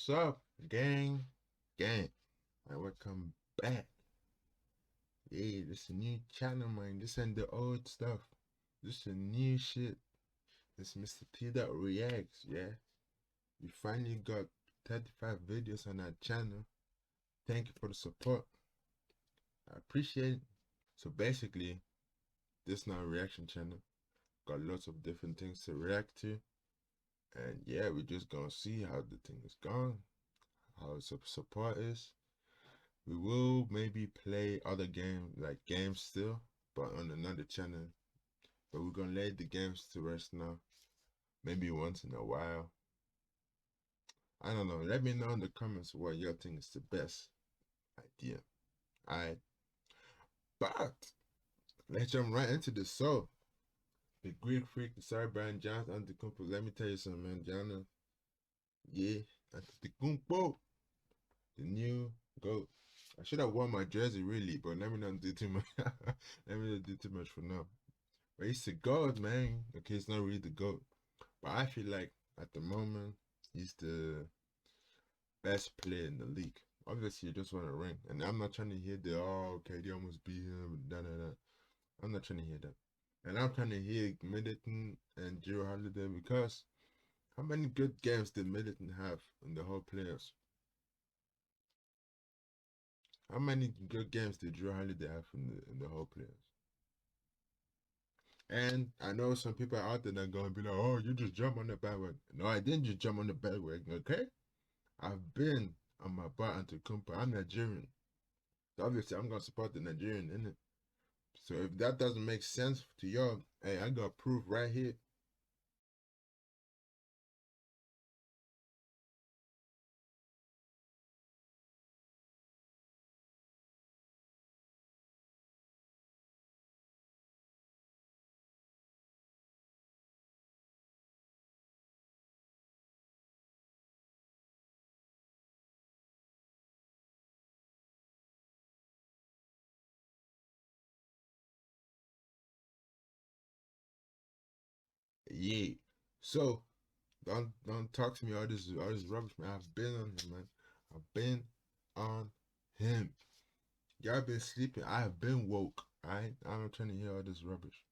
What's up, gang? Gang. And welcome back. Yeah, this is a new channel, man. This ain't the old stuff. This is new shit. This Mr. T that reacts, yeah. We finally got 35 videos on our channel. Thank you for the support. I appreciate it. So basically, this is not a reaction channel. Got lots of different things to react to. And yeah, we're just gonna see how the thing is going, how the support is. We will maybe play other games, like games still, but on another channel. But we're gonna lay the games to rest now. Maybe once in a while. I don't know. Let me know in the comments what y'all think is the best idea. Alright. But let's jump right into the show. The Greek freak, the Serbian Giannis Antetokounmpo. Let me tell you something, man. Giannis, yeah, Antetokounmpo, the new GOAT. I should have worn my jersey really, but let me not do too much. Let me not do too much for now. But he's the GOAT, man. Okay, it's not really the GOAT, but I feel like at the moment he's the best player in the league. Obviously, you just want a ring, and I'm not trying to hear the KD almost beat him, I'm not trying to hear that, and I'm trying to hear Middleton and Drew Holiday, because how many good games did Middleton have in the whole playoffs? How many good games did Drew Holiday have in the whole playoffs? And I know some people out there that are going to be like, oh, you just jump on the bandwagon. No, I didn't just jump on the bandwagon, okay? I've been on my butt Antetokounmpo. I'm Nigerian. So obviously, I'm going to support the Nigerian, innit? So if that doesn't make sense to y'all, hey, I got proof right here. Yeah. So don't talk to me all this rubbish, man. I've been on him, man. I've been on him. Y'all been sleeping. I have been woke. Alright? I'm not trying to hear all this rubbish.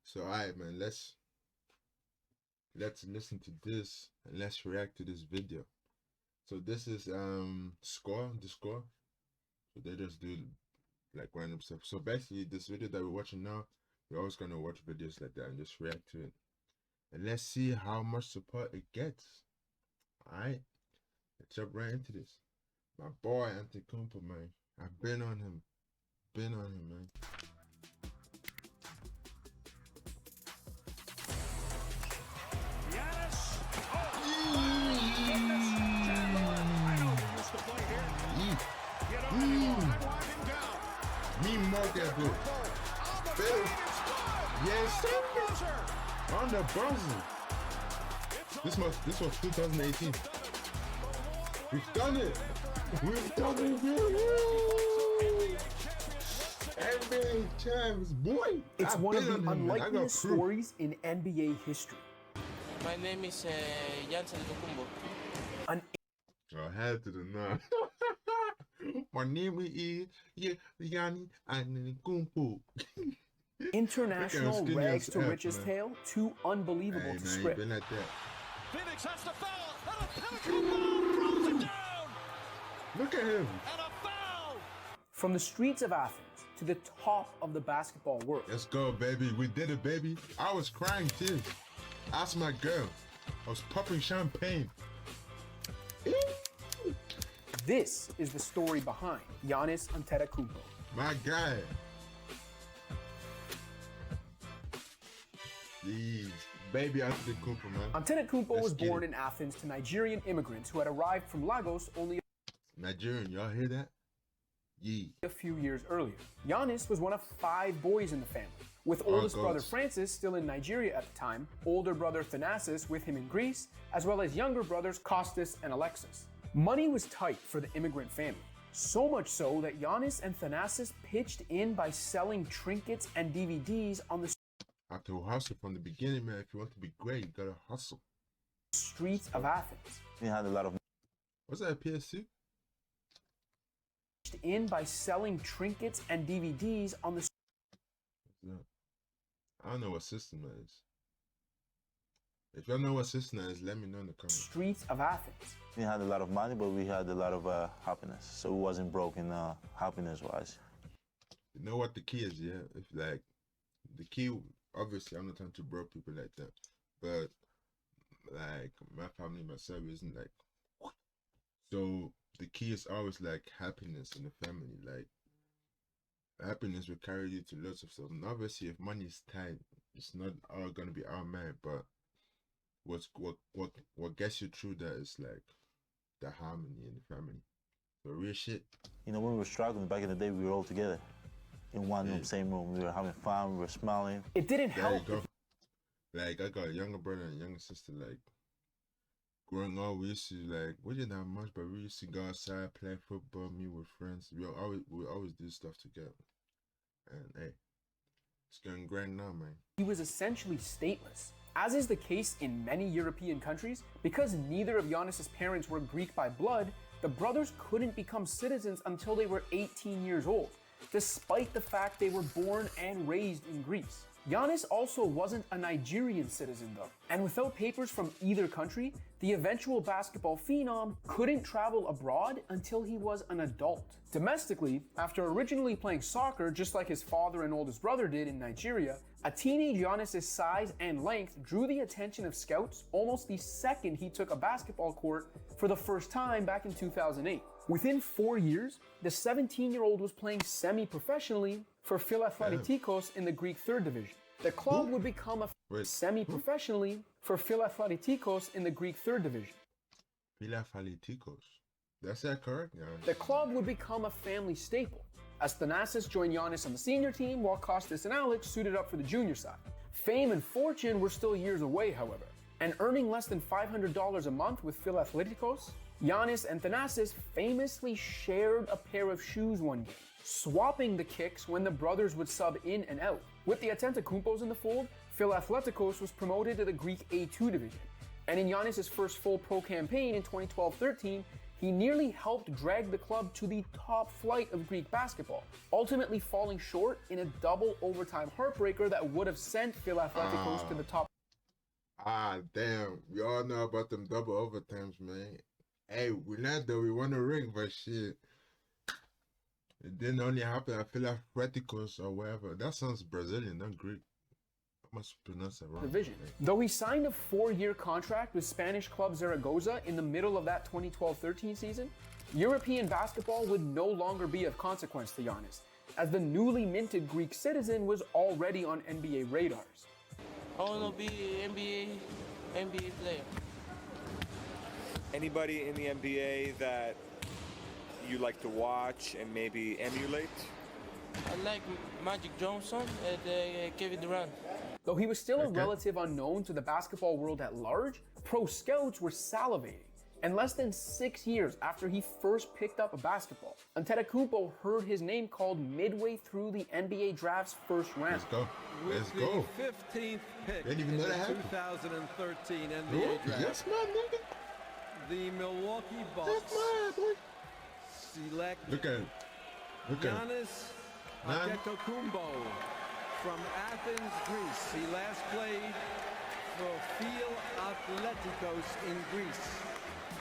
So alright, man, let's listen to this and let's react to this video. So this is the score. So they just do like random stuff. So basically this video that we're watching now, we're always gonna watch videos like that and just react to it. And let's see how much support it gets. Alright? Let's jump right into this. My boy Antetokounmpo, man. I've been on him. Been on him, man. Giannis. I know you used to play here. Get on him. I want him down. Me more that book. Phil. Yes, sir. On the buzzer. This was 2018. We've done it. We've done it. NBA champs, boy. It's one of the unlikeliest stories in NBA history. My name is Giannis Antetokounmpo. I had to deny. My name is Giannis Antetokounmpo. International rags to riches tale, too unbelievable to script. Been like that. Phoenix has to foul. Antetokounmpo throws it down. Look at him. And a foul. From the streets of Athens to the top of the basketball world. Let's go, baby. We did it, baby. I was crying too. Ask my girl. I was popping champagne. This is the story behind Giannis Antetokounmpo. My guy. Jeez. Baby Antetokounmpo, man. Antetokounmpo was born in Athens to Nigerian immigrants who had arrived from Lagos only Nigerian, y'all hear that? Yeah. a few years earlier. Giannis was one of 5 boys in the family, with oldest brother Francis still in Nigeria at the time, older brother Thanasis with him in Greece, as well as younger brothers Kostas and Alexis. Money was tight for the immigrant family, so much so that Giannis and Thanasis pitched in by selling trinkets and DVDs on the Have to hustle from the beginning, man. If you want to be great, you gotta hustle. streets of Athens. He had a lot of What's that, PS2? In by selling trinkets and DVDs on the I don't know what system that is. If y'all know what system that is, let me know in the comments. streets of Athens. We had a lot of money, but we had a lot of happiness. So it wasn't broken happiness-wise. You know what the key is, yeah? If like the key, obviously I'm not trying to broke people like that, but like my family, myself isn't like. So the key is always like happiness in the family. Like happiness will carry you to lots of stuff. And obviously, if money is tight, it's not all gonna be all mad. But what gets you through that is like the harmony in the family. The real shit. You know, when we were struggling back in the day, we were all together in one room, same room. We were having fun. We were smiling. It didn't There you help. go. Like I got a younger brother and a younger sister. Like growing up, we used to like we didn't have much, but we used to go outside, play football, meet with friends. We always do stuff together. And hey, it's getting great now, man. He was essentially stateless. As is the case in many European countries, because neither of Giannis's parents were Greek by blood, the brothers couldn't become citizens until they were 18 years old, despite the fact they were born and raised in Greece. Giannis also wasn't a Nigerian citizen though, and without papers from either country, the eventual basketball phenom couldn't travel abroad until he was an adult. Domestically, after originally playing soccer just like his father and oldest brother did in Nigeria, a teenage Giannis' size and length drew the attention of scouts almost the second he took a basketball court for the first time back in 2008. Within 4 years, the 17-year-old was playing semi-professionally for Philathletikos in the Greek 3rd division. The club would become a semi-professionally for Philathletikos in the Greek 3rd division. Philathletikos. That's that correct? Yeah. The club would become a family staple, as Thanasis joined Giannis on the senior team while Kostas and Alex suited up for the junior side. Fame and fortune were still years away, however, and earning less than $500 a month with Philathletikos, Giannis and Thanasis famously shared a pair of shoes one game, swapping the kicks when the brothers would sub in and out. With the Antetokounmpos in the fold, Philathletikos was promoted to the Greek A2 division, and in Giannis' first full pro campaign in 2012-13, he nearly helped drag the club to the top flight of Greek basketball, ultimately falling short in a double overtime heartbreaker that would have sent Philathletikos to the top. Damn. We all know about them double overtimes, man. Hey, we not though. We won a ring, but shit. It didn't only happen at Philathletikos or wherever. That sounds Brazilian, not Greek. I must pronounce that wrong. Division. Though he signed a 4-year contract with Spanish club Zaragoza in the middle of that 2012-13 season, European basketball would no longer be of consequence to Giannis, as the newly minted Greek citizen was already on NBA radars. I want to be NBA player. Anybody in the NBA that you like to watch and maybe emulate? I like Magic Johnson and Kevin Durant. Though he was still a relative unknown to the basketball world at large, pro scouts were salivating. And less than 6 years after he first picked up a basketball, Antetokounmpo heard his name called midway through the NBA draft's first round. Let's go. Let's With go. the 15th pick Didn't even in know the that happened. 2013 NBA Oh, draft, yes, my nigga. the Milwaukee That's Bucks my boy. select Look at him. Look at him. Giannis Man. Antetokounmpo from Athens, Greece. He last played for Philathletikos in Greece.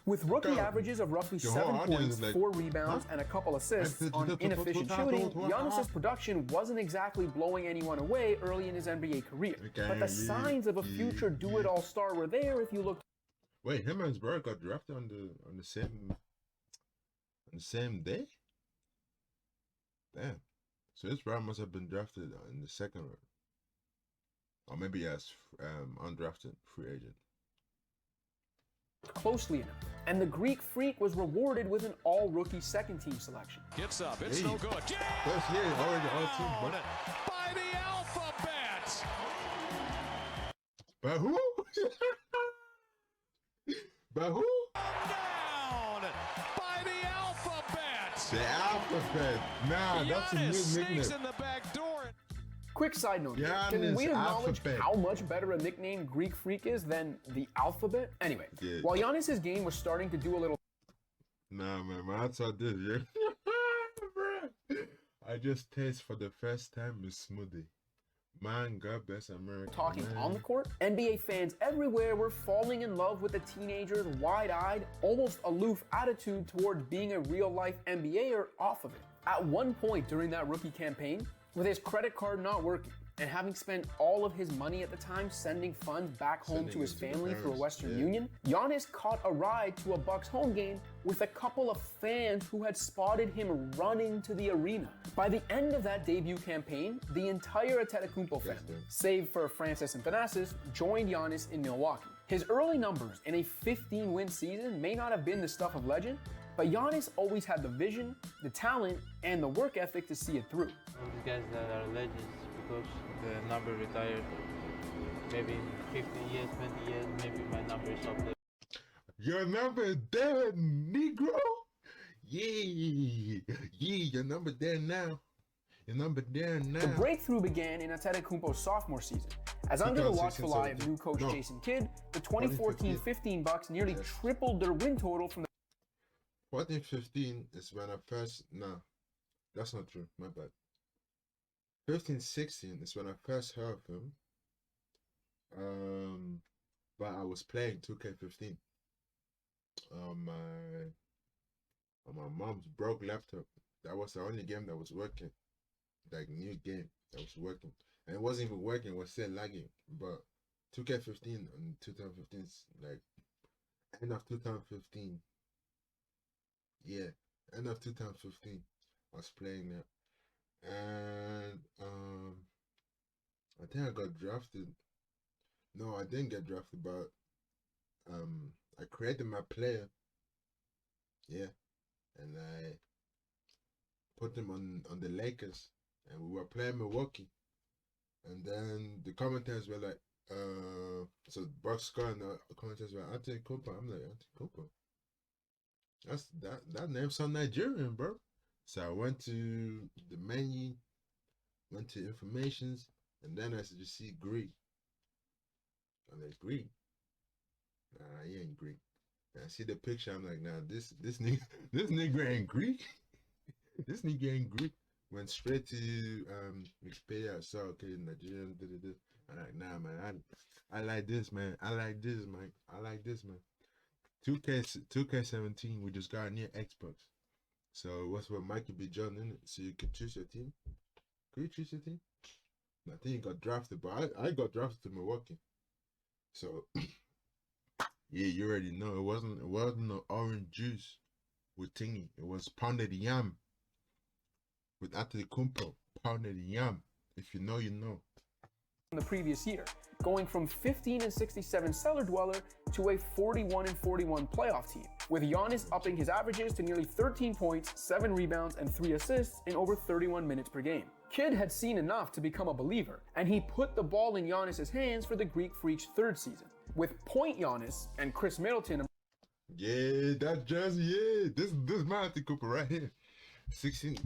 With rookie God. averages of roughly The 7 whole audience points, is like, 4 rebounds, and a couple assists on inefficient shooting, Giannis' production wasn't exactly blowing anyone away early in his NBA career. But the signs of a future do-it-all star were there if you looked. Wait, him and his brother got drafted on the same day? Damn. So his brother must have been drafted in the second round. Or maybe as undrafted free agent. Closely enough, and the Greek freak was rewarded with an all-rookie second-team selection. Gets up, it's Hey. no good. First year, already all team, bro. By the alphabet! But who? But who? Down by the alphabet! The alphabet. Nah, that's a Giannis new sneaks nickname. in the back door. Quick side note, here, can Giannis we acknowledge Alphabet. how much better a nickname Greek freak is than the alphabet? Anyway, Yeah. while Giannis' game was starting to do a little Nah, man, I saw this, yeah. Bruh. I just taste for the first time a smoothie. Man, God bless America. Talking man. on the court, NBA fans everywhere were falling in love with the teenager's wide-eyed, almost aloof attitude toward being a real-life NBAer off of it. At one point during that rookie campaign, with his credit card not working, and having spent all of his money at the time sending funds back home to his family through Western Union, Giannis caught a ride to a Bucks home game with a couple of fans who had spotted him running to the arena. By the end of that debut campaign, the entire Antetokounmpo family, save for Francis and Thanasis, joined Giannis in Milwaukee. His early numbers in a 15-win season may not have been the stuff of legend, but Giannis always had the vision, the talent, and the work ethic to see it through. All these guys that are legends because the number retired. Maybe in 15 years, 20 years, maybe my number is up there. Your number there, Negro? Yeah, your number there now. Your number there now. The breakthrough began in Antetokounmpo's sophomore season, as under the watchful eye of new coach Jason Kidd, the 2014-15 Bucks nearly tripled their win total from the 14-15 is when I first, no, that's not true, my bad. 15-16 is when I first heard of him. But I was playing 2K15 on my mom's broke laptop. That was the only game that was working, like new game that was working, and it wasn't even working. It was still lagging. But 2K15 in 2015, like end of 2015. Yeah, end of 2015, I was playing that. And I think I got drafted. No, I didn't get drafted, but I created my player. Yeah, and I put them on the Lakers, and we were playing Milwaukee. And then the commentators were like, so Bucks score, and the commentators were Antetokounmpo. I'm like, Antetokounmpo. That name sound Nigerian, bro. So I went to the menu, went to informations, and then I just see Greek. I'm like, Greek? Nah, he ain't Greek. And I see the picture, I'm like, nah, this nigga ain't Greek. This nigga ain't Greek. Went straight to Wikipedia. I saw, okay, Nigerian, I'm like, nah, man, I like this, man. I like this, man. I like this, man. 2K17, we just got a new Xbox. So what's what Mikey B. John in it? So you can choose your team. Could you choose your team? I think you got drafted, but I got drafted to Milwaukee. So yeah, you already know it wasn't no orange juice with Tingy. It was pounded yam with Antetokounmpo. Pounded yam. If you know, you know. The previous year, going from 15-67 cellar dweller to a 41-41 playoff team, with Giannis upping his averages to nearly 13 points, 7 rebounds, and 3 assists in over 31 minutes per game. Kidd had seen enough to become a believer, and he put the ball in Giannis' hands for the Greek Freak's third season, with Point Giannis and Chris Middleton. Yeah, that jersey, yeah. This my Antetokounmpo right here. 16,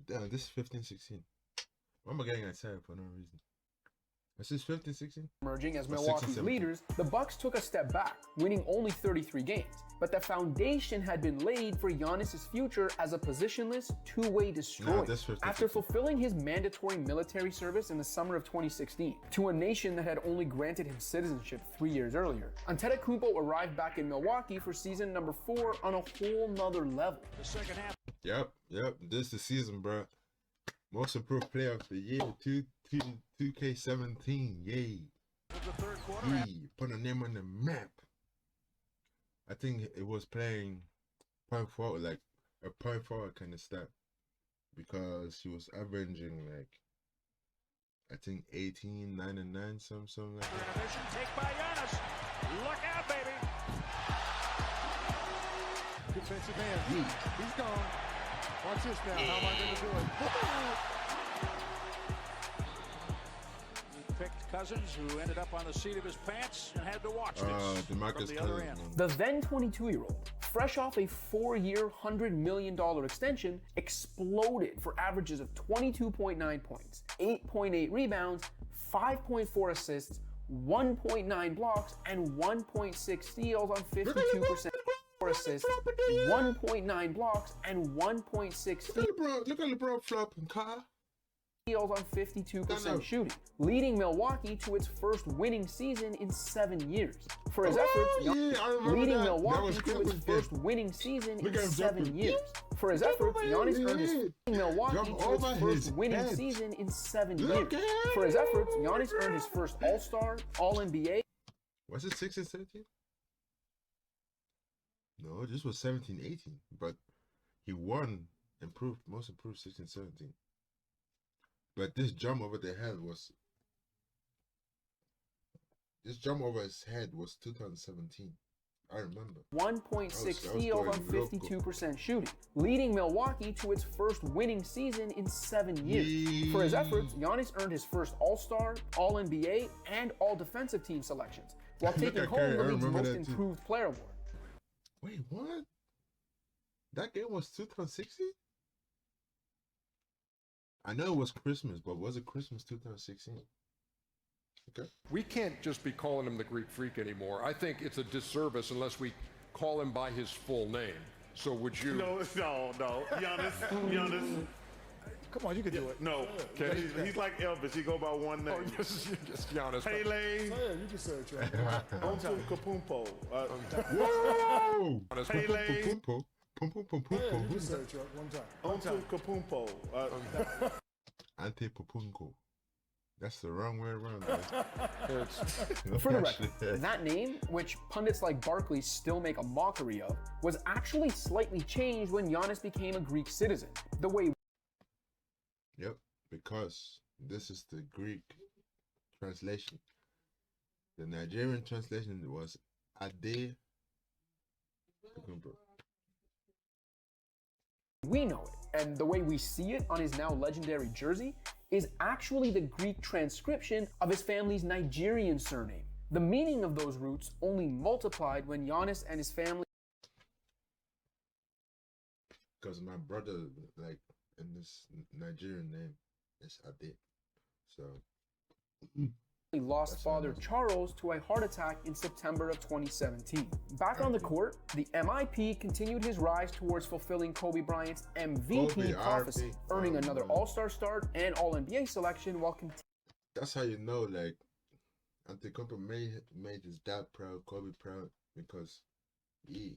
damn, this is 15-16. Why am I getting excited for no reason? This is 15-16. Emerging as Milwaukee's leaders, the Bucks took a step back, winning only 33 games. But the foundation had been laid for Giannis' future as a positionless, two-way destroyer. After fulfilling his mandatory military service in the summer of 2016 to a nation that had only granted him citizenship 3 years earlier, Antetokounmpo arrived back in Milwaukee for season number 4 on a whole nother level. The second half. Yep. This is the season, bro. Most improved player of the year, 2K17, yay. The third quarter. Yay, put a name on the map. I think it was playing point forward, like a point forward kind of stat, because he was averaging like, I think 18, 9 and 9, something like that. Renovation take by Giannis. Look out, baby. Defensive man. Yeah. He's gone. Watch this now. How am I going to do it? He picked Cousins, who ended up on the seat of his pants and had to watch this from the other end. The then 22-year-old, fresh off a 4-year, $100 million extension, exploded for averages of 22.9 points, 8.8 rebounds, 5.4 assists, 1.9 blocks, and 1.6 steals on 52% assists, 1.9 blocks, and 1.6 steals. Look at LeBron flopping, Kyle. On 52% shooting, leading Milwaukee to its first winning season in 7 years. For his efforts, leading Milwaukee to its first winning season in 7 years. For his efforts, Giannis earned his Milwaukee to its first winning season in 7 years. For his efforts, Giannis earned his first All-Star, All-NBA. Was it 16, 17? No, this was 17, 18. But he won most improved 16, 17. But this jump over the head was, this jump over his head was 2017. I remember. 1.6 steals on 52% shooting, leading Milwaukee to its first winning season in 7 years. For his efforts, Giannis earned his first All-Star, All-NBA, and All-Defensive Team selections, while taking home the league's Most Improved Player award. Wait, what? That game was 2016? I know it was Christmas, but was it Christmas 2016? Okay. We can't just be calling him the Greek Freak anymore. I think it's a disservice unless we call him by his full name. So would you? No. Giannis. Come on, you can do it. No. Okay. He's like Elvis. He go by one name. Oh, yes, Giannis. Pele. Yeah, you can say it, Chuck. Antetokounmpo. Whoa! Pele. Yeah, you can say it, Chuck. One time. Antetokounmpo. Antetokounmpo. That's the wrong way around. For the record, that name, which pundits like Barkley still make a mockery of, was actually slightly changed when Giannis became a Greek citizen. The way. Yep, because this is the Greek translation. The Nigerian translation was Ade. We know it, and the way we see it on his now legendary jersey, is actually the Greek transcription of his family's Nigerian surname. The meaning of those roots only multiplied when Giannis and his family. Because my brother, like, in this Nigerian name, is Ade. So. Lost father Charles to a heart attack in September of 2017. Back on the court, the MIP continued his rise towards fulfilling Kobe Bryant's MVP prophecy, earning another All-Star start and All-NBA selection while continuing. That's how you know, like, Antetokounmpo made his dad proud, Kobe proud, because it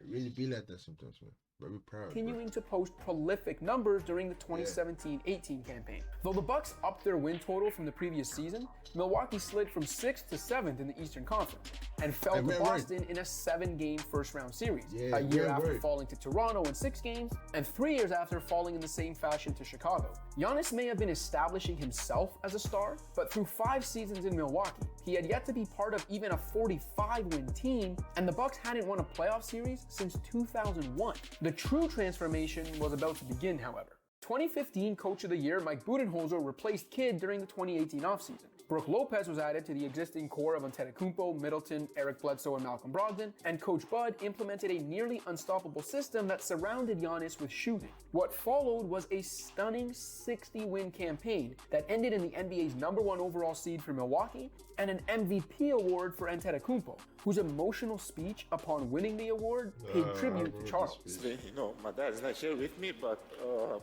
really be like that sometimes, man. Very proud. Continuing to post prolific numbers during the 2017-18 campaign. Though the Bucks upped their win total from the previous season, Milwaukee slid from 6th to 7th in the Eastern Conference and fell to Boston in a 7-game first-round series, a year after falling to Toronto in 6 games, and 3 years after falling in the same fashion to Chicago. Giannis may have been establishing himself as a star, but through 5 seasons in Milwaukee, he had yet to be part of even a 45-win team, and the Bucks hadn't won a playoff series since 2001. The true transformation was about to begin, however. 2015 Coach of the Year Mike Budenholzer replaced Kidd during the 2018 offseason. Brook Lopez was added to the existing core of Antetokounmpo, Middleton, Eric Bledsoe, and Malcolm Brogdon, and Coach Bud implemented a nearly unstoppable system that surrounded Giannis with shooting. What followed was a stunning 60-win campaign that ended in the NBA's #1 overall seed for Milwaukee and an MVP award for Antetokounmpo, whose emotional speech upon winning the award paid tribute to Charles. You know, my dad is not here with me, but man,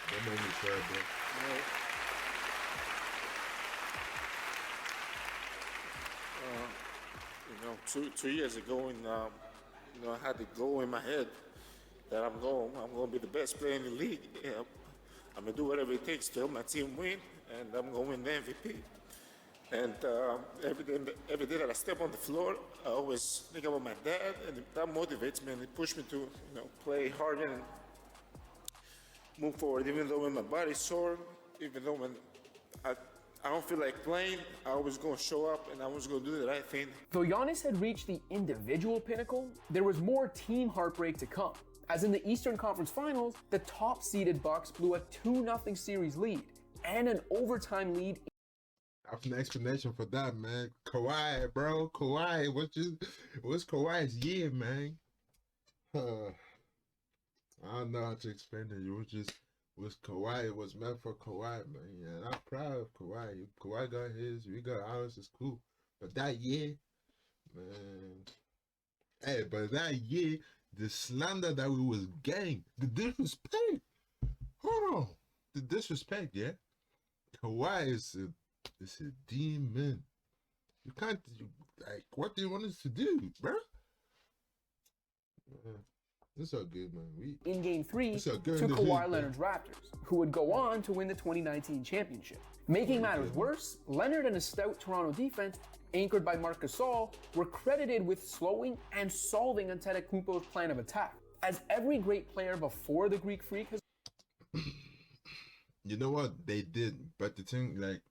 that made me cry, bro. You know, two years ago, and you know, I had the goal in my head that I'm going to be the best player in the league. Yeah, I'm gonna do whatever it takes to help my team win, and I'm going to win the MVP. And every day that I step on the floor, I always think about my dad, and that motivates me and it pushes me to, you know, play harder and move forward. Even though when my body's sore, even though when I don't feel like playing, I always going to show up and I was going to do the right thing. Though Giannis had reached the individual pinnacle, there was more team heartbreak to come. As in the Eastern Conference Finals, the top-seeded Bucks blew a 2-0 series lead and an overtime lead. After an explanation for that, man. Kawhi, bro. Kawhi. What's Kawhi's year, man? I don't know how to explain it. It was meant for Kawhi, man. Yeah, I'm proud of Kawhi. Kawhi got his, we got ours, it's cool. But that year, man, Hey, but that year, the slander that we was getting, the disrespect. Hold on. The disrespect, yeah? Kawhi is a demon. You can't, like, what do you want us to do, bro? It's all good, man. In Game 3 to Kawhi Leonard's Raptors, who would go on to win the 2019 championship. Making matters worse, Leonard and a stout Toronto defense, anchored by Marc Gasol, were credited with slowing and solving Antetokounmpo's plan of attack. As every great player before the Greek Freak has... You know what? They did, but the thing, like...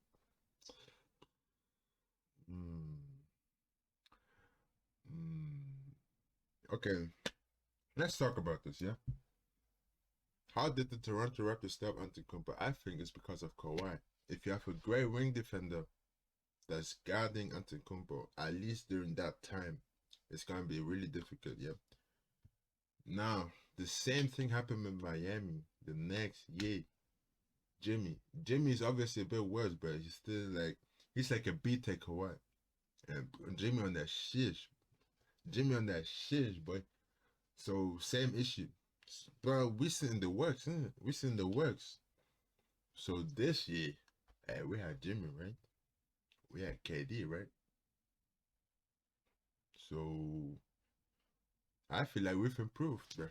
Okay, let's talk about this, yeah? How did the Toronto Raptors stop Antetokounmpo? I think it's because of Kawhi. If you have a great wing defender that's guarding Antetokounmpo, at least during that time, it's going to be really difficult, yeah? Now, the same thing happened in Miami the next year. Jimmy is obviously a bit worse, but he's still like, he's like a B-Tech Kawhi. And Jimmy on that shish. Boy. So, same issue. But we see in the works, isn't it? We see in the works. So, this year, we had Jimmy, right? We had KD, right? So, I feel like we've improved, bro.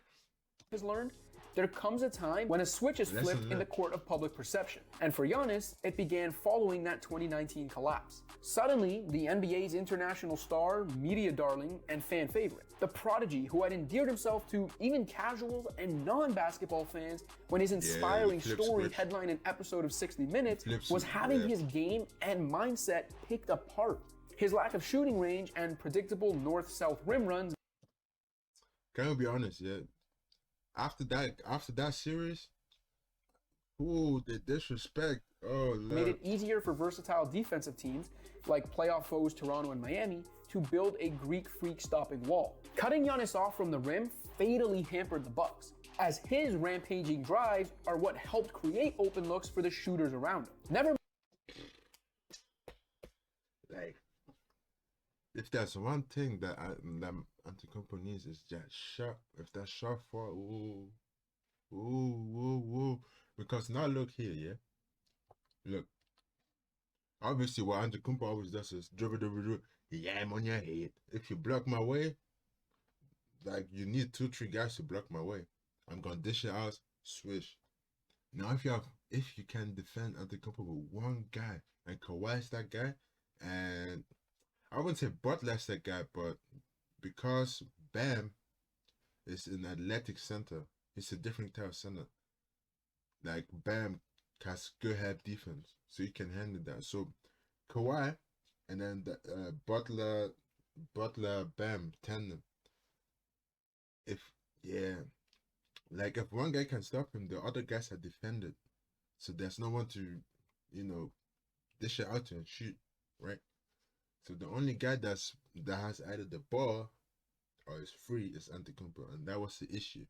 Has learned, there comes a time when a switch is flipped in the court of public perception. And for Giannis, it began following that 2019 collapse. Suddenly, the NBA's international star, media darling, and fan favorite, the prodigy who had endeared himself to even casuals and non-basketball fans when his inspiring story headlined an episode of 60 Minutes, was having his game and mindset picked apart. His lack of shooting range and predictable north-south rim runs. Can we be honest, yeah? After that series, the disrespect, made it easier for versatile defensive teams like playoff foes Toronto and Miami to build a Greek Freak stopping wall. Cutting Giannis off from the rim fatally hampered the Bucks, as his rampaging drives are what helped create open looks for the shooters around him. Like, if there's one thing that Antetokounmpo needs is that shot. If that shot fall, because now look here, yeah. Look, obviously what Antetokounmpo always does is dribble. Yeah, I'm on your head. If you block my way, like you need 2-3 guys to block my way. I'm gonna dish it out, swish. Now if you can defend Antetokounmpo with one guy, and Kawhi's that guy, and I wouldn't say Butler's that guy, but because Bam is an athletic center, it's a different type of center. Like Bam has good help defense, so you can handle that. So Kawhi and then the Butler, Bam tandem. If one guy can stop him, the other guys are defended, so there's no one to, dish it out to and shoot, right? So the only guy that has either the ball or is free is Antetokounmpo, and that was the issue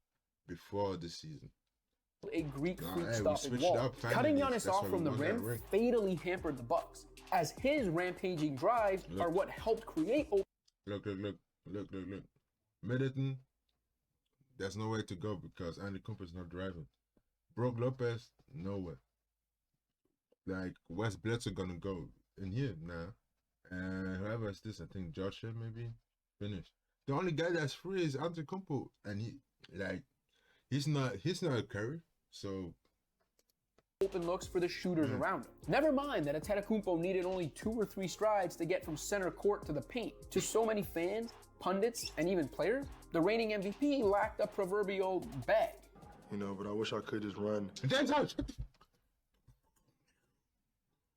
before the season. A Greek Freak stopping wall. Cutting Giannis off from the rim fatally hampered the Bucks, as his rampaging drives are what helped create. Look. Middleton, there's nowhere to go because Antetokounmpo's not driving. Brook Lopez, nowhere. Like, where's Bledsoe gonna go? In here, nah. And whoever is this, I think Joshua maybe, finished. The only guy that's free is Antetokounmpo, and he's not a Curry, so open looks for the shooters around him. Never mind that Antetokounmpo needed only 2 or 3 strides to get from center court to the paint. To so many fans, pundits, and even players, the reigning MVP lacked a proverbial bag. But I wish I could just run.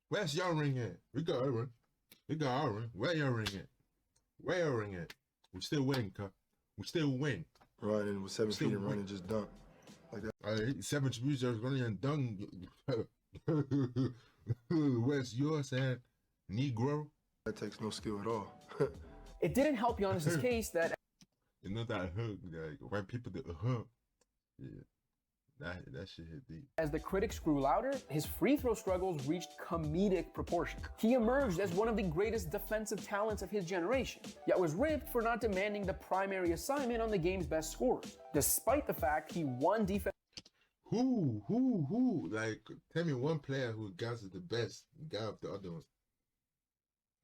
Where's your ring at? We got our ring. Where your ring at? We still win, cup. We still win. Right, and with 7 feet and running, just dunk. Like that. 7 feet just running and dunk. Where's yours at, Negro? That takes no skill at all. It didn't help Giannis' case that... that hug, like, when people do, yeah. That shit hit deep. As the critics grew louder, his free throw struggles reached comedic proportion. He emerged as one of the greatest defensive talents of his generation, yet was ripped for not demanding the primary assignment on the game's best scorers, despite the fact he won defense. Who? Like, tell me one player who got the best, got up the other ones.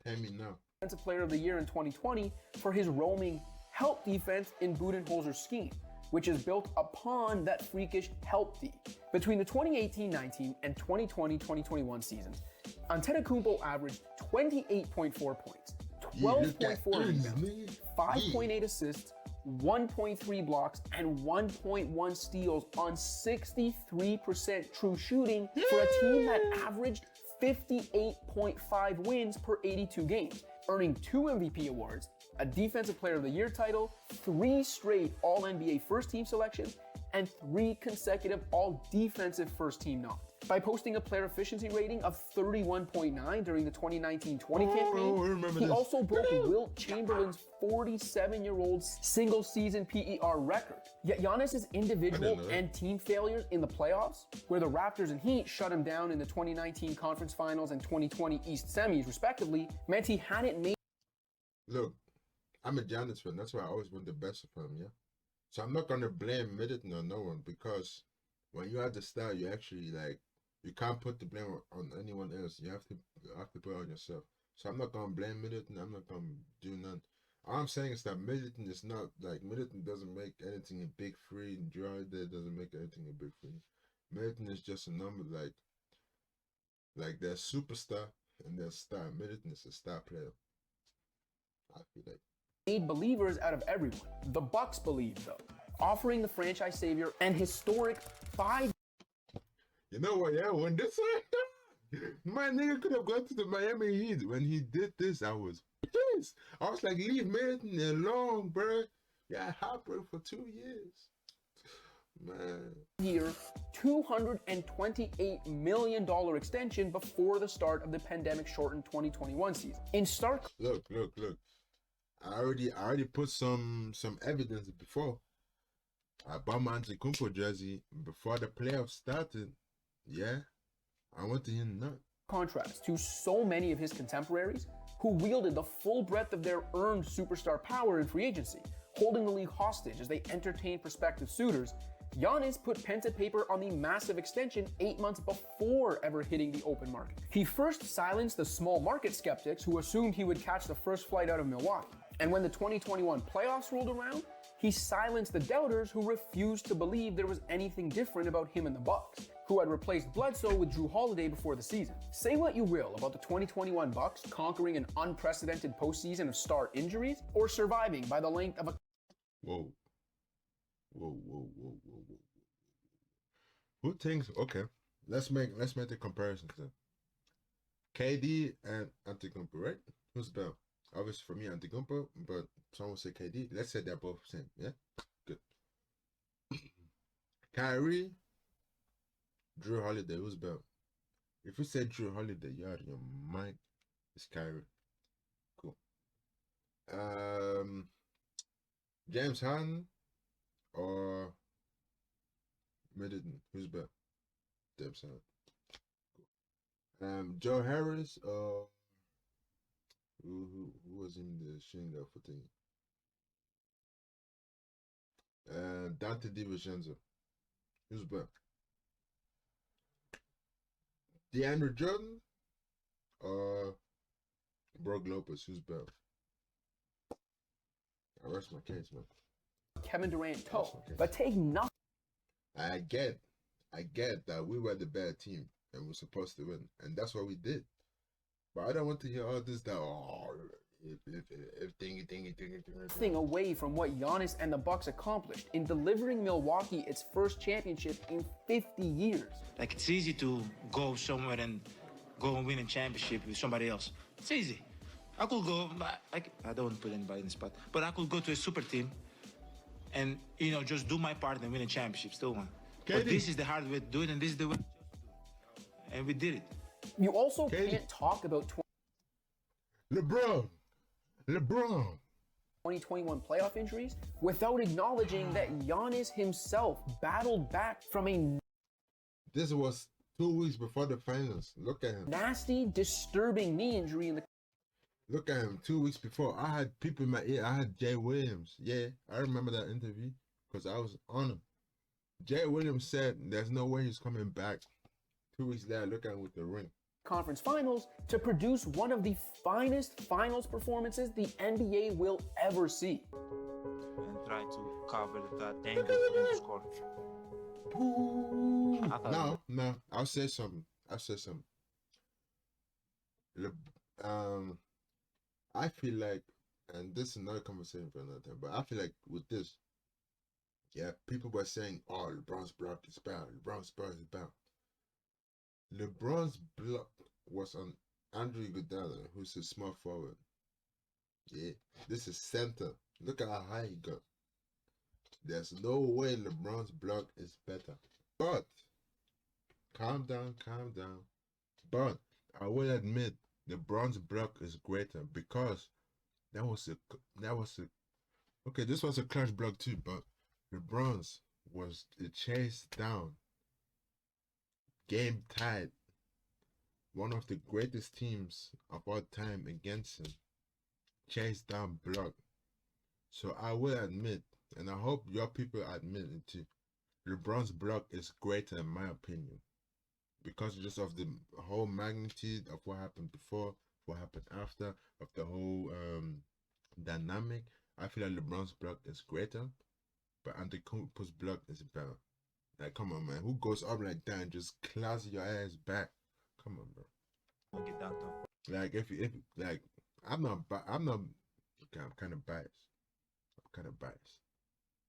Tell me now. Defensive Player of the Year in 2020 for his roaming help defense in Budenholzer's scheme, which is built upon that freakish help D. Between the 2018-19 and 2020-2021 seasons, Antetokounmpo averaged 28.4 points, 12.4 rebounds, 5.8 assists, 1.3 blocks, and 1.1 steals on 63% true shooting for a team that averaged 58.5 wins per 82 games, earning 2 MVP awards, a Defensive Player of the Year title, 3 straight All-NBA First Team selections, and 3 consecutive All-Defensive First Team nods. By posting a player efficiency rating of 31.9 during the 2019-20 campaign, he also broke Wilt Chamberlain's 47-year-old single-season PER record. Yet Giannis's individual and team failures in the playoffs, where the Raptors and Heat shut him down in the 2019 Conference Finals and 2020 East Semis, respectively, meant he hadn't made. Look, I'm a Giannis fan. That's why I always want the best of him, yeah? So I'm not going to blame Middleton or no one, because when you have the style, you actually, like, you can't put the blame on anyone else. You have to put it on yourself. So I'm not going to blame Middleton. I'm not going to do none. All I'm saying is that Middleton is not, like, Middleton doesn't make anything a big free, and Drew Holiday doesn't make anything a big free. Middleton is just a number, like they're a superstar and they're a star. Middleton is a star player. I feel like. Made believers out of everyone. The Bucks believed, though, offering the franchise savior an historic 5. You know what, yeah, when this my nigga could have gone to the Miami Heat. When he did this, I was pissed. I was like, leave Middleton alone, bro. Yeah, heartbreak for 2 years. Man. Year, $228 million extension before the start of the pandemic-shortened 2021 season. In stark... Look. I already put some evidence before. I bought my Antetokounmpo jersey before the playoffs started. Yeah, I went to him not. Contrast to so many of his contemporaries who wielded the full breadth of their earned superstar power in free agency, holding the league hostage as they entertained prospective suitors, Giannis put pen to paper on the massive extension 8 months before ever hitting the open market. He first silenced the small market skeptics who assumed he would catch the first flight out of Milwaukee. And when the 2021 playoffs rolled around, he silenced the doubters who refused to believe there was anything different about him and the Bucks, who had replaced Bledsoe with Drew Holiday before the season. Say what you will about the 2021 Bucks conquering an unprecedented postseason of star injuries, or surviving by the length of a... Whoa. Who thinks, okay, let's make the comparisons then. KD and Antetokounmpo, right? Who's better? Obviously for me, Antetokounmpo, but some will say KD. Let's say they're both the same, yeah? Good. Kyrie, Drew Holiday, who's better? If you say Drew Holiday, you're out of your mind. It's Kyrie. Cool. James Harden or Middleton, who's better? James Harden. Cool. Joe Harris or who was in the shooting guard for thing? Dante DiVincenzo. Who's better? DeAndre Jordan or Brook Lopez? Who's better? I rest my case, man. Kevin Durant toe, but take nothing. I get that we were the better team and we're supposed to win, and that's what we did. But I don't want to hear all this that if thing away from what Giannis and the Bucks accomplished in delivering Milwaukee its first championship in 50 years. Like, it's easy to go somewhere and go and win a championship with somebody else. It's easy. I could go, like, I don't want to put anybody in the spot, but I could go to a super team and, you know, just do my part and win a championship, still win. But this is the hard way to do it, and this is the way to do it. And we did it. You also can't talk about LeBron. 2021 playoff injuries without acknowledging that Giannis himself battled back from a This was 2 weeks before the finals. Look at him. nasty, disturbing knee injury in the Look at him 2 weeks before. I had people in my ear. I had Jay Williams. Yeah, I remember that interview because I was on him. Jay Williams said there's no way he's coming back. 2 weeks later, look at him with the ring. conference finals to produce one of the finest finals performances the NBA will ever see. And try to cover that angle for him to score. No, I'll say something. I feel like, and this is another conversation for another time, but I feel like with this, yeah, people were saying, oh, LeBron's block is bad. LeBron's block is bad. LeBron's block was on Andre Iguodala, who's a small forward. Yeah, this is center. Look at how high he got. There's no way LeBron's block is better. But, calm down. But, I will admit, LeBron's block is greater because okay, this was a clutch block too, but LeBron's was a chase down, game tied, one of the greatest teams of all time against him, chase down block. So I will admit, and I hope your people admit it too, LeBron's block is greater in my opinion, because just of the whole magnitude of what happened before, what happened after, of the whole dynamic. I feel like LeBron's block is greater, but Antetokounmpo's block is better. Like, come on, man. Who goes up like that and just claps your ass back? Come on, bro. We'll get dunked on. Like, if like, I'm kind of biased.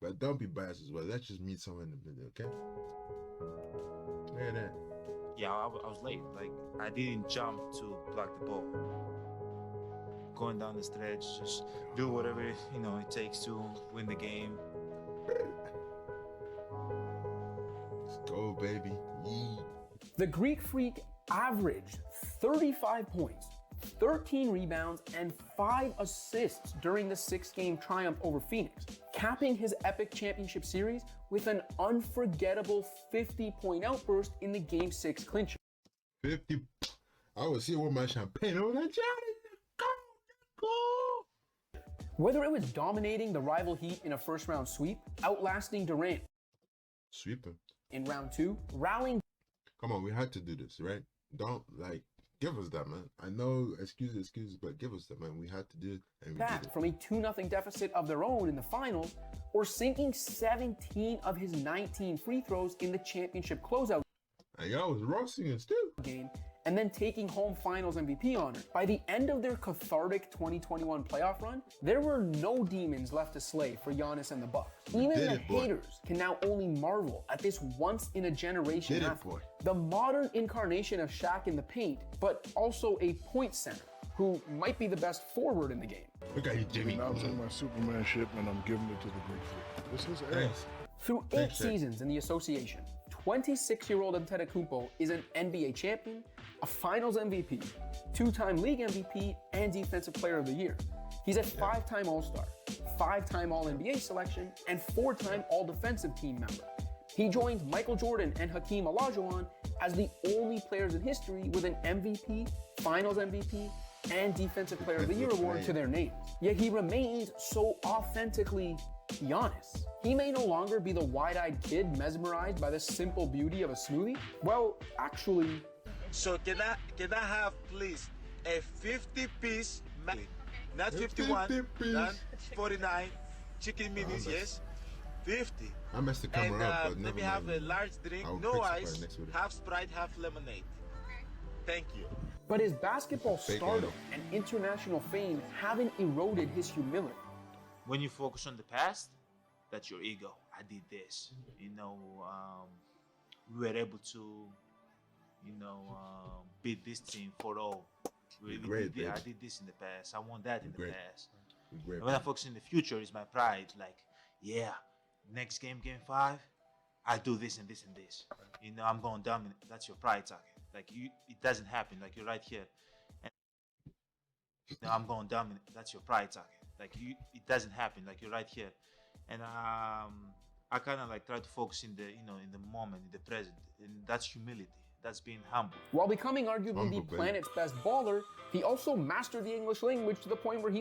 But don't be biased as well. Let's just meet somewhere in the middle, okay? Look at that. Yeah, I was late. Like, I didn't jump to block the ball. Going down the stretch, just do whatever, it takes to win the game. Let's go, baby. Yee. The Greek Freak averaged 35 points, 13 rebounds, and 5 assists during the 6-game triumph over Phoenix, capping his epic championship series with an unforgettable 50-point outburst in the Game 6 clincher. 50. I was here with my champagne. I was like, Johnny, go. Whether it was dominating the rival Heat in a first-round sweep, outlasting Durant Sweeping. in round 2, rallying Come on, we had to do this, right? Don't, give us that, man. I know excuses, but give us that, man. We had to do it, and we back did it. from a 2-0 deficit of their own in the finals, or sinking 17 of his 19 free throws in the championship closeout And y'all was roasting us too. game, and then taking home finals MVP honor. By the end of their cathartic 2021 playoff run, there were no demons left to slay for Giannis and the Bucks. Even the haters can now only marvel at this once-in-a-generation athlete. The modern incarnation of Shaq in the paint, but also a point center, who might be the best forward in the game. Look at you, Jimmy. I'm taking my Supermanship and I'm giving it to the Greek Freak. This is Aaron. Through 8 seasons in the association, 26-year-old Antetokounmpo is an NBA champion, a Finals MVP, 2-time League MVP, and Defensive Player of the Year. He's a 5-time All-Star, 5-time All-NBA selection, and 4-time All-Defensive Team member. He joins Michael Jordan and Hakeem Olajuwon as the only players in history with an MVP, Finals MVP, and Defensive Player of the Year award to their names. Yet he remains so authentically Giannis. He may no longer be the wide-eyed kid mesmerized by the simple beauty of a smoothie. Well, actually... So can I have, please, a 50-piece, not 51, not 49, chicken minis, yes? 50. I messed the camera up, but let me have a large drink, no ice, half Sprite, half lemonade. Thank you. But his basketball stardom and international fame haven't eroded his humility. When you focus on the past, that's your ego. I did this. We were able to, beat this team 4-0. I did this in the past. I won that in the past. And when I focus in the future, it's my pride. Like, yeah, next game 5, I do this and this and this. I'm going dominant. That's your pride talking. Like, it doesn't happen. Like, you're right here. And I'm going dominant. That's your pride talking. Like it doesn't happen. Like you're right here, and I kind of like try to focus in the in the moment, in the present, and that's humility. That's being humble. While becoming arguably the planet's best baller, he also mastered the English language to the point where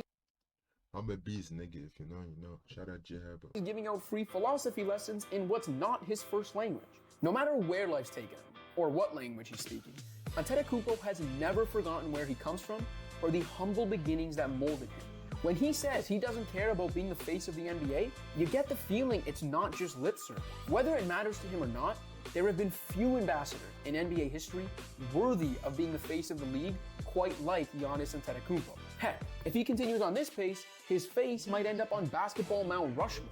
I'm a beast, nigga. If you know, you know. Shout out J-Hab. he's giving out free philosophy lessons in what's not his first language. No matter where life's taken him, or what language he's speaking, Antetokounmpo has never forgotten where he comes from or the humble beginnings that molded him. When he says he doesn't care about being the face of the NBA, you get the feeling it's not just lip service. Whether it matters to him or not, there have been few ambassadors in NBA history worthy of being the face of the league quite like Giannis Antetokounmpo. Heck, if he continues on this pace, his face might end up on basketball Mount Rushmore.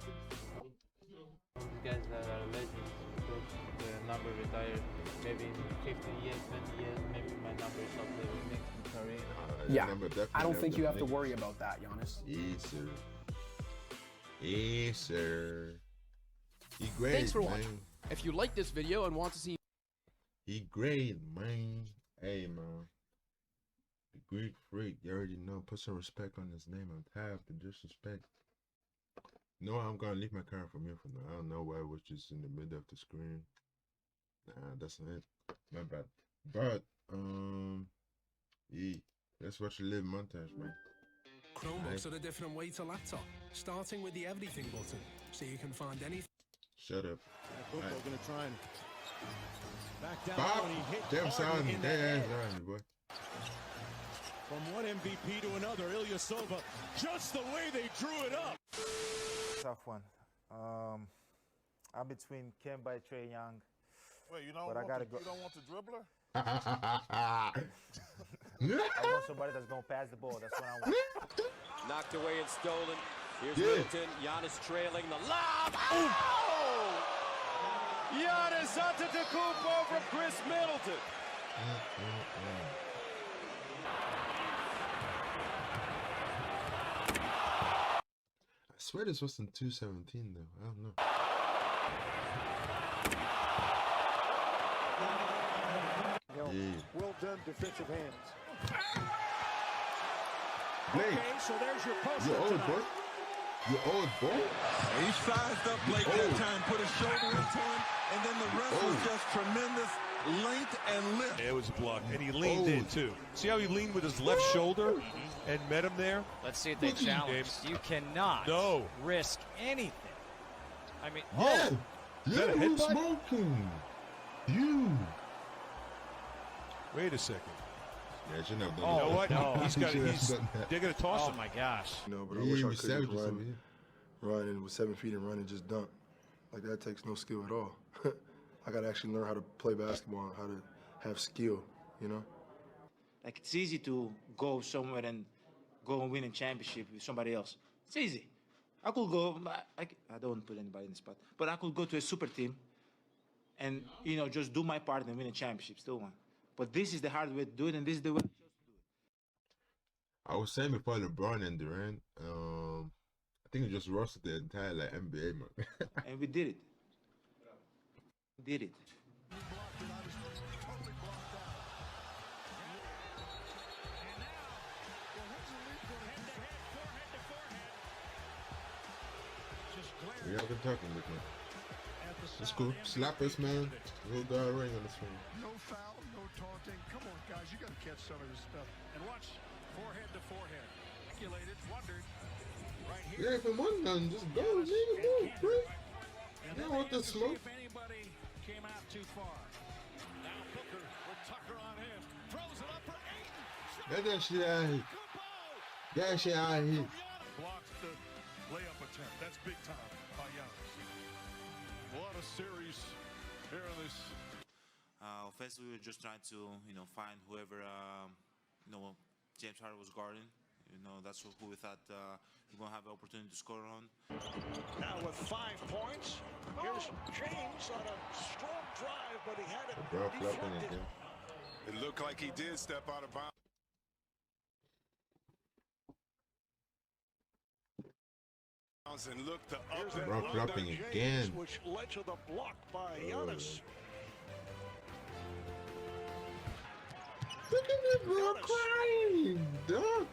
These guys that are legends because the number retired maybe in 15 years, 20 years, maybe my number is up there with next career. Yeah, I don't think you have to worry about that, Giannis. Yes, sir. Yes, sir. He great, Thanks for man. watching. If you like this video and want to see He great, man. Hey, man. The Greek freak, you already know. Put some respect on his name. I'm tired of the disrespect. No, I'm gonna leave my camera from here for now. I don't know why it was just in the middle of the screen. Nah, that's not it. My bad. But yeah, let's watch a little montage, man. Chromebooks are a different way to laptop, starting with the everything button, so you can find anything. Shut up. Antetokounmpo gonna try and back down. Bob, And he hit damn hard sound, in that damn air. sound, boy. From one MVP to another, Ilyasova, just the way they drew it up. Tough one. I'm between Kemba and Trae Young. Wait, you don't, but I gotta go. You don't want the dribbler? I want somebody that's gonna pass the ball. That's what I want. Knocked away and stolen. Here's Yeah. Middleton. Giannis trailing the lob. Oh! Giannis Antetokounmpo from Chris Middleton. I swear this was in 217 though. I don't know. Yeah. Well done defensive hands. Blake, Okay, so there's your post. you old boy. You old boy. And he sized up Blake that time, put his shoulder into him, and then the rest was just tremendous length and lift. It was blocked, and he leaned in too. See how he leaned with his left shoulder and met him there? Let's see if they challenge. You cannot risk anything. I mean, Yeah. Is that a Yeah, head who's butt? smoking? You. Wait a second. Yeah, should have done You know what? that. He's got. Should've He's. done that. They're gonna toss oh him. my gosh. You know, but I Yeah, wish he I was could just savage over here. run and with 7 feet and run and just dunk. Like that takes no skill at all. I gotta actually learn how to play basketball, how to have skill, you know? Like it's easy to go somewhere and go and win a championship with somebody else. It's easy. I could go. I don't want to put anybody in the spot, but I could go to a super team, and just do my part and win a championship. Still one. But this is the hard way to do it, and this is the way. I was saying before LeBron and Durant, I think it just roasted the entire like NBA, man. And we did it. Did it. We have been talking with me. It's cool. Slap us, man. We'll go a ring on this one. No foul, no taunting. Come on, guys, you got to catch some of this stuff. And watch forehead to forehead. Speculated, wondered. Right here. Yeah, if I'm on none, just go, nigga, move, bro. And You don't want the smoke. if anybody came out too far. Now Booker with Tucker on him. Throws it up for Ayton. Get that shit out of here. Get that shit out of here. Blocks the layup attempt. That's big time by Giannis. What a series here in this. Offensively, we were just trying to, find whoever, James Harden was guarding. That's who we thought we're going to have the opportunity to score on. Now with 5 points, here's James on a strong drive, but he had it Bro, flapping deflected. again. It looked like he did step out of bounds. And looked the up and Bro, look flopping James, again. Which led to the block by Giannis. Look at me, bro, crying. Duh.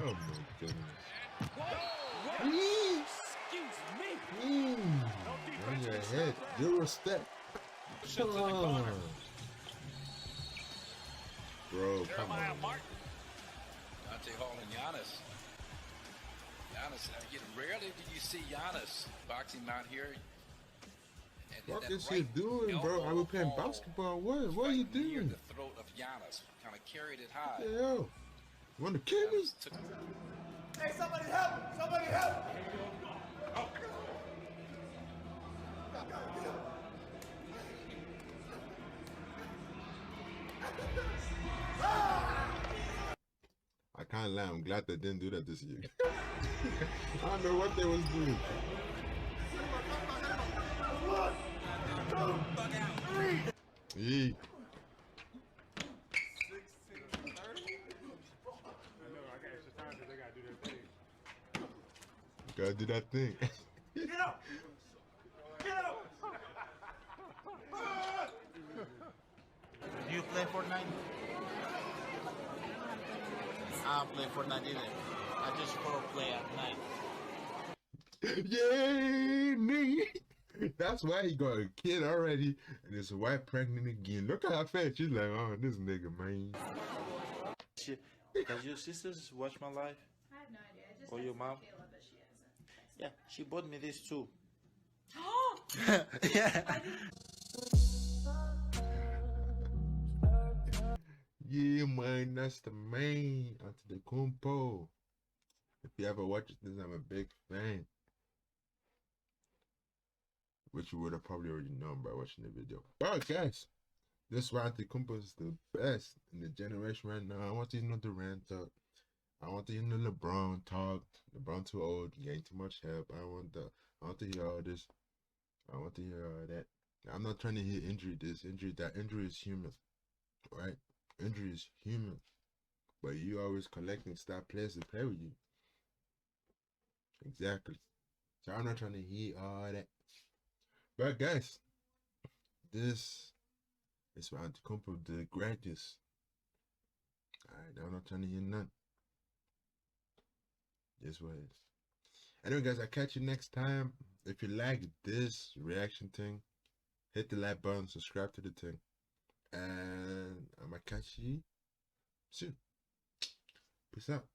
Oh my goodness. Excuse me. On your head. Zero step. Come on. Bro, come on. Dante Hall and Giannis. Rarely do you see Giannis boxing out here. What is he doing, bro? I was playing basketball. What are you doing? The throat of Giannis kind of carried it high. What the hell? You want to kill me? Hey, somebody help! Somebody help! I can't lie. I'm glad they didn't do that this year. I don't know what they was doing. 1, 2, 3. Yeah. Gotta do that thing. Get up! Get up! Do you play Fortnite? I don't play Fortnite either. I just pro play at night. Yay, me! That's why he got a kid already and his wife pregnant again. Look at her face. She's like, oh, this nigga, man. Does your sisters watch my live? I have no idea. I just Or your mom? Kayla, but she hasn't. Yeah, she bought me this too. Yeah, man, that's the main Antetokounmpo. If you ever watch this, I'm a big fan. Which you would have probably already known by watching the video. But guys, this is why Antetokounmpo is the best in the generation right now. I want to hear the Durant talk. I want to hear the LeBron talk. LeBron too old, getting too much help. I want to hear all this. I want to hear all that. I'm not trying to hear injury this, injury that. Injury is human, right? Injury is human. But you always collecting star players to play with you. Exactly. So I'm not trying to hear all that. But guys, this is why Antetokounmpo the greatest. Alright, I'm not trying to hear none. This what it is. Anyway guys, I'll catch you next time. If you like this reaction thing, hit the like button, subscribe to the thing. And I'm gonna catch you soon. Peace out.